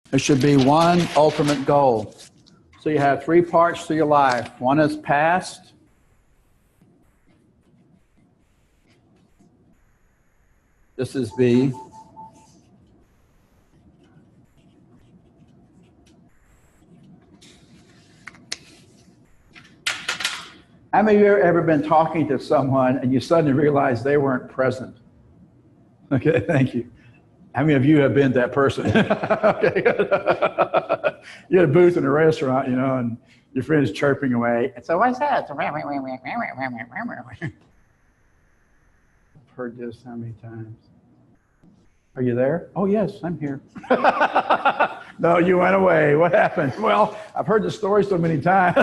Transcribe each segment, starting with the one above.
There should be one ultimate goal. So you have three parts to your life. One is past. This is B. How many of you have ever been talking to someone and you suddenly realize they weren't present? Okay, thank you. How many of you have been that person? Okay. You had a booth in a restaurant, and your friend's chirping away. And so what's that? I've heard this how many times? Are you there? Oh, yes, I'm here. No, you went away. What happened? Well, I've heard the story so many times.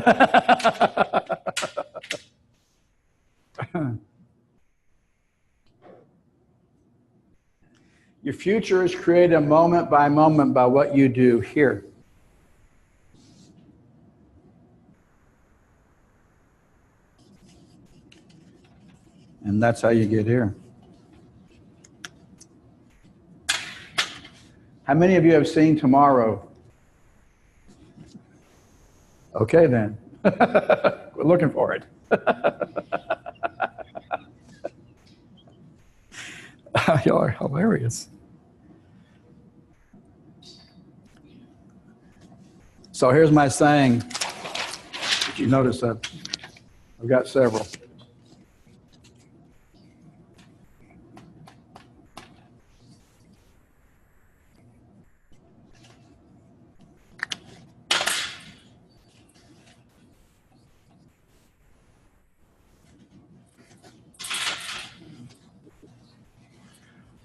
Your future is created moment by what you do here. And that's how you get here. How many of you have seen Tomorrow? Okay, then. We're looking for it. Y'all are hilarious. So here's my saying. Did you notice that? I've got several.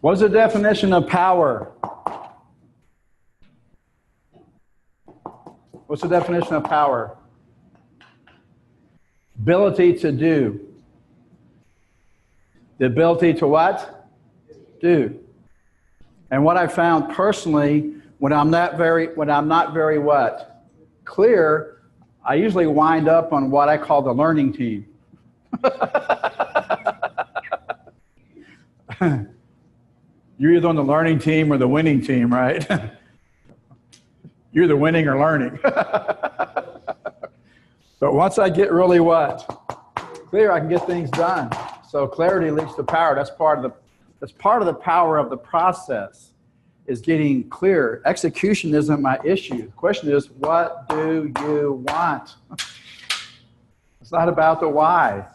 What's the definition of power? What's the definition of power? Ability to do. The ability to what? Do. And what I found personally, when I'm not very what? Clear, I usually wind up on what I call the learning team. You're either on the learning team or the winning team, right? You're either winning or learning. But once I get really what? Clear, I can get things done. So clarity leads to power. That's part of the power of the process, is getting clear. Execution isn't my issue. The question is, what do you want? It's not about the why.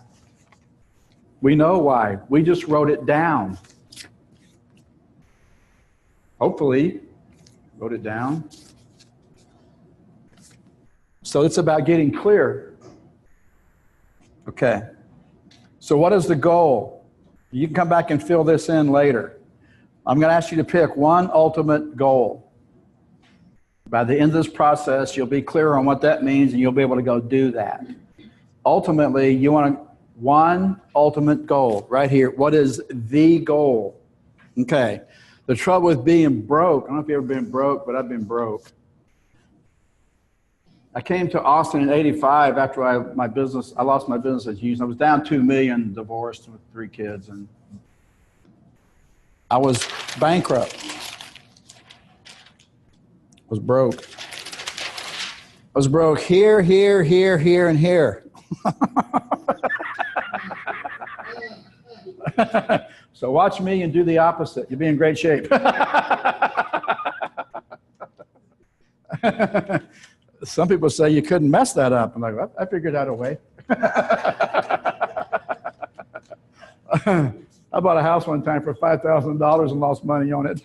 We know why. We just wrote it down. Hopefully, wrote it down. So it's about getting clear. Okay. So what is the goal? You can come back and fill this in later. I'm going to ask you to pick one ultimate goal. By the end of this process, you'll be clear on what that means, and you'll be able to go do that. Ultimately, you want one ultimate goal right here. What is the goal? Okay. The trouble with being broke, I don't know if you've ever been broke, but I've been broke. I came to Austin in '85 after I lost my business at Houston. I was down $2 million, divorced with 3 kids, and I was bankrupt. I was broke. I was broke here, here, here, here, and here. So watch me and do the opposite. You'll be in great shape. Some people say you couldn't mess that up. I'm like, well, I figured out a way. I bought a house one time for $5,000 and lost money on it.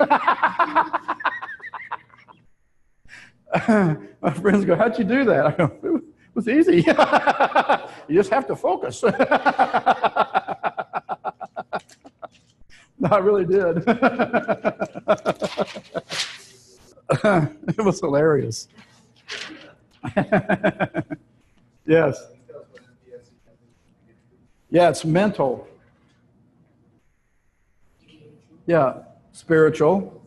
My friends go, how'd you do that? I go, it was easy. You just have to focus. No, I really did. It was hilarious. Yes. Yeah, it's mental. Yeah, spiritual.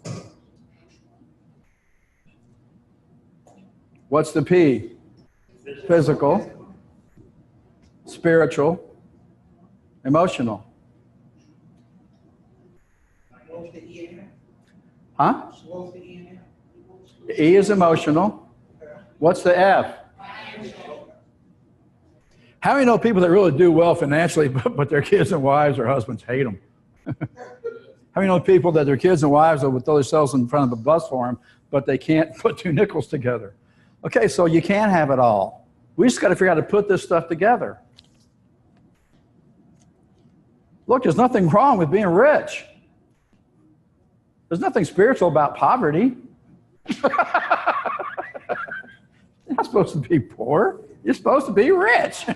What's the P? Physical. Spiritual. Emotional. Huh? E is emotional. What's the F? How many know people that really do well financially, but their kids and wives or husbands hate them? How many know people that their kids and wives will throw themselves in front of a bus for them, but they can't put two nickels together? Okay, so you can have it all. We just got to figure out how to put this stuff together. Look, there's nothing wrong with being rich. There's nothing spiritual about poverty. You're not supposed to be poor. You're supposed to be rich.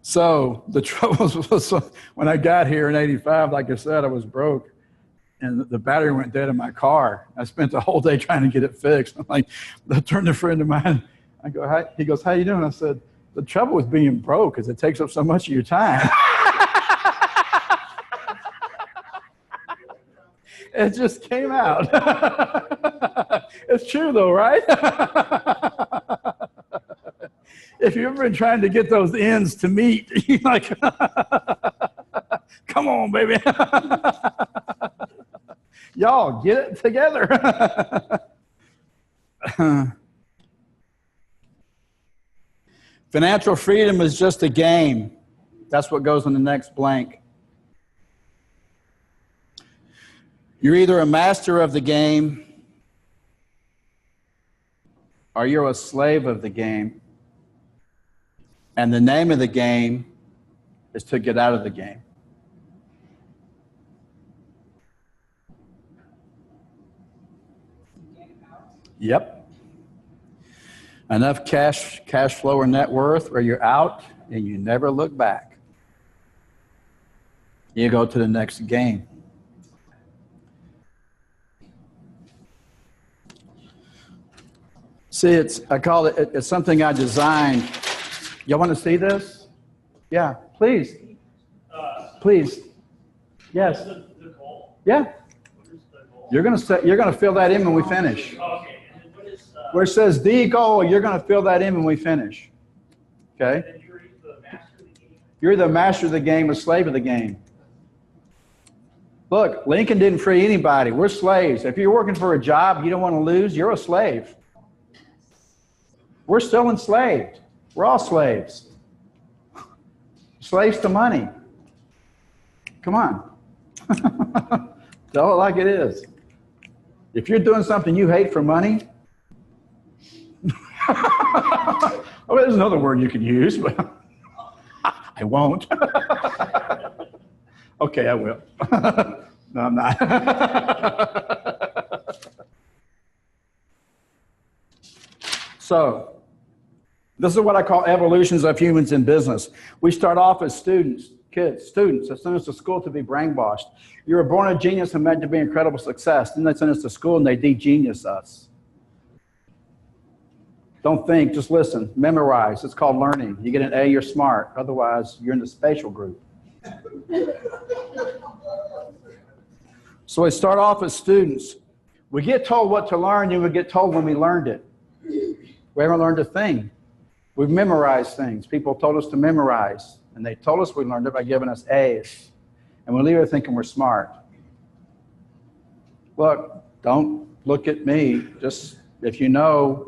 So the trouble was when I got here in '85, like I said, I was broke. And the battery went dead in my car. I spent the whole day trying to get it fixed. I'm like, I turned to a friend of mine. I go, hi. He goes, how you doing? I said, the trouble with being broke is it takes up so much of your time. It just came out. It's true though, right? If you've ever been trying to get those ends to meet, you're like, come on, baby. Y'all get it together. Financial freedom is just a game. That's what goes in the next blank. You're either a master of the game or you're a slave of the game. And the name of the game is to get out of the game. Yep. Enough cash flow or net worth where you're out and you never look back. You go to the next game. See, I call it's something I designed. Y'all want to see this? Yeah, please. Please. Yes. Yeah. You're gonna fill that in when we finish. Where it says the goal, you're going to fill that in when we finish. Okay? You're the master of the game or slave of the game. Look, Lincoln didn't free anybody. We're slaves. If you're working for a job you don't want to lose, you're a slave. We're still enslaved. We're all slaves. Slaves to money. Come on. Tell it like it is. If you're doing something you hate for money, oh, there's another word you could use, but I won't. Okay, I will. No, I'm not. So, this is what I call evolutions of humans in business. We start off as students, students, that send us to school to be brainwashed. You were born a genius and meant to be incredible success. Then they send us to school and they de-genius us. Don't think, just listen, memorize. It's called learning. You get an A, you're smart. Otherwise, you're in the spatial group. So we start off as students. We get told what to learn, and we get told when we learned it. We haven't learned a thing. We've memorized things. People told us to memorize, and they told us we learned it by giving us A's. And we leave there thinking we're smart. Look, don't look at me. Just if you know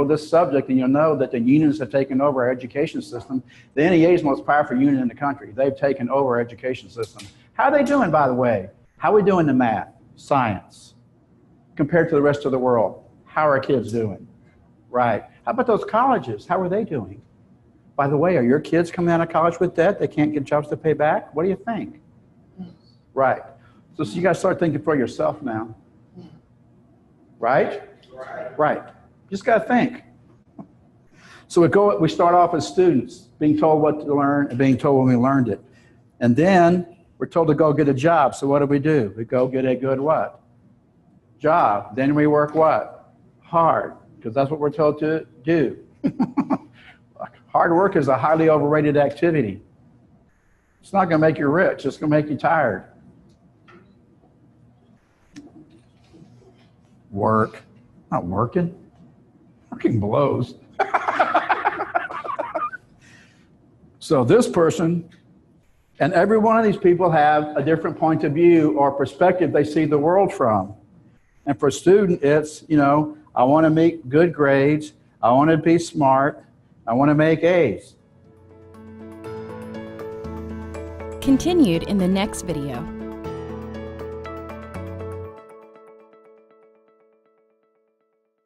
this subject, then you'll know that the unions have taken over our education system. The NEA is the most powerful union in the country. They've taken over our education system. How are they doing, by the way? How are we doing in math, science, compared to the rest of the world? How are our kids doing? Right. How about those colleges? How are they doing? By the way, are your kids coming out of college with debt? They can't get jobs to pay back? What do you think? Right. So you got to start thinking for yourself now. Right? Right. You just got to think. So we start off as students, being told what to learn and being told when we learned it. And then we're told to go get a job. So what do? We go get a good what? Job. Then we work what? Hard. Because that's what we're told to do. Hard work is a highly overrated activity. It's not going to make you rich. It's going to make you tired. Work. Not working. Working blows. So this person And every one of these people have a different point of view or perspective they see the world from. And for a student, it's, I want to make good grades. I want to be smart. I want to make A's. Continued in the next video.